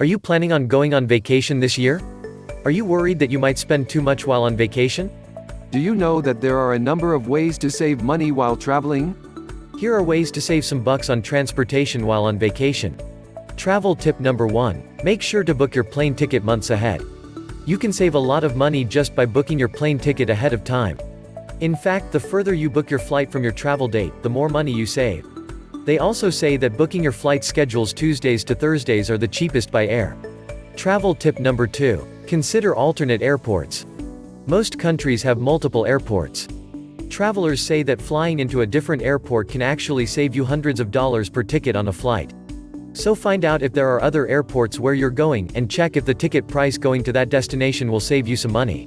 Are you planning on going on vacation this year? Are you worried that you might spend too much while on vacation? Do you know that there are a number of ways to save money while traveling? Here are ways to save some bucks on transportation while on vacation. Travel tip number 1. Make sure to book your plane ticket months ahead. You can save a lot of money just by booking your plane ticket ahead of time. In fact, the further you book your flight from your travel date, the more money you save. They also say that booking your flight schedules Tuesdays to Thursdays are the cheapest by air. Travel tip number 2. Consider alternate airports. Most countries have multiple airports. Travelers say that flying into a different airport can actually save you hundreds of dollars per ticket on a flight. So find out if there are other airports where you're going, and check if the ticket price going to that destination will save you some money.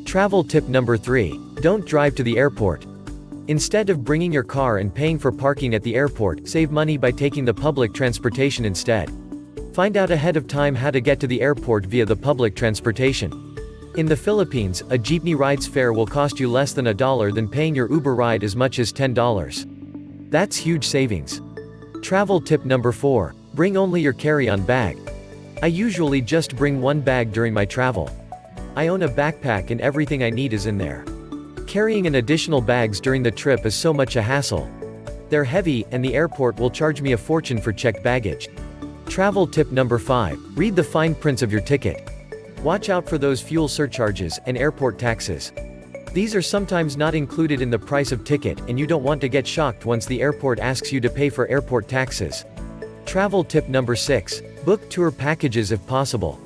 Travel tip number 3. Don't drive to the airport. Instead of bringing your car and paying for parking at the airport, save money by taking the public transportation instead. Find out ahead of time how to get to the airport via the public transportation. In the Philippines, a jeepney ride's fare will cost you less than $1 than paying your Uber ride as much as $10. That's huge savings. Travel tip number 4. Bring only your carry-on bag. I usually just bring one bag during my travel. I own a backpack and everything I need is in there. Carrying an additional bags during the trip is so much a hassle. They're heavy, and the airport will charge me a fortune for checked baggage. Travel tip number 5. Read the fine prints of your ticket. Watch out for those fuel surcharges and airport taxes. These are sometimes not included in the price of ticket, and you don't want to get shocked once the airport asks you to pay for airport taxes. Travel tip number 6. Book tour packages if possible.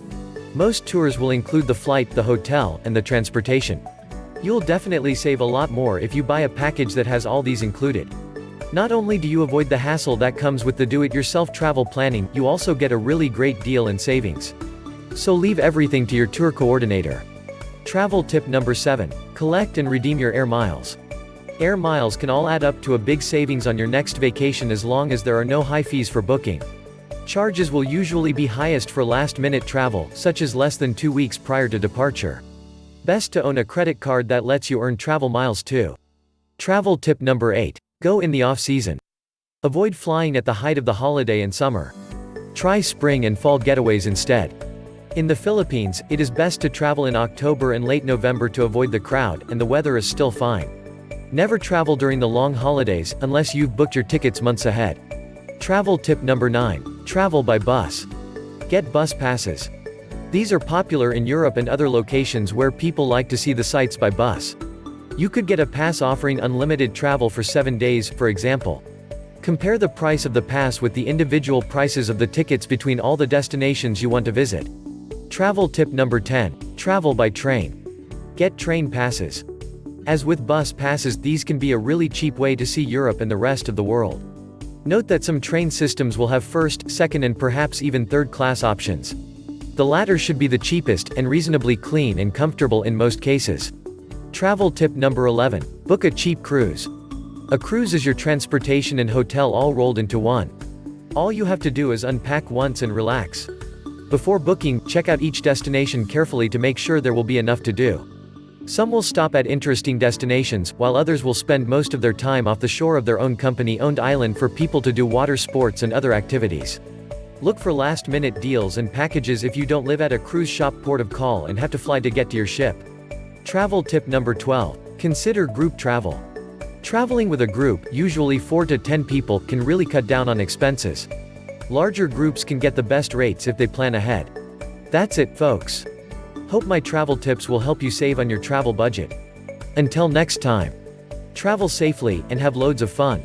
Most tours will include the flight, the hotel, and the transportation. You'll definitely save a lot more if you buy a package that has all these included. Not only do you avoid the hassle that comes with the do-it-yourself travel planning, you also get a really great deal and savings. So leave everything to your tour coordinator. Travel tip number 7. Collect and redeem your air miles. Air miles can all add up to a big savings on your next vacation as long as there are no high fees for booking. Charges will usually be highest for last-minute travel, such as less than 2 weeks prior to departure. Best to own a credit card that lets you earn travel miles too. Travel tip number 8. Go in the off-season. Avoid flying at the height of the holiday and summer. Try spring and fall getaways instead. In the Philippines, it is best to travel in October and late November to avoid the crowd, and the weather is still fine. Never travel during the long holidays, unless you've booked your tickets months ahead. Travel tip number 9. Travel by bus. Get bus passes. These are popular in Europe and other locations where people like to see the sights by bus. You could get a pass offering unlimited travel for 7 days, for example. Compare the price of the pass with the individual prices of the tickets between all the destinations you want to visit. Travel tip number 10. Travel by train. Get train passes. As with bus passes, these can be a really cheap way to see Europe and the rest of the world. Note that some train systems will have first, second, and perhaps even third-class options. The latter should be the cheapest, and reasonably clean and comfortable in most cases. Travel tip number 11. Book a cheap cruise. A cruise is your transportation and hotel all rolled into one. All you have to do is unpack once and relax. Before booking, check out each destination carefully to make sure there will be enough to do. Some will stop at interesting destinations, while others will spend most of their time off the shore of their own company-owned island for people to do water sports and other activities. Look for last-minute deals and packages if you don't live at a cruise shop port of call and have to fly to get to your ship. Travel tip number 12. Consider group travel. Traveling with a group, usually 4 to 10 people, can really cut down on expenses. Larger groups can get the best rates if they plan ahead. That's it, folks. Hope my travel tips will help you save on your travel budget. Until next time. Travel safely, and have loads of fun.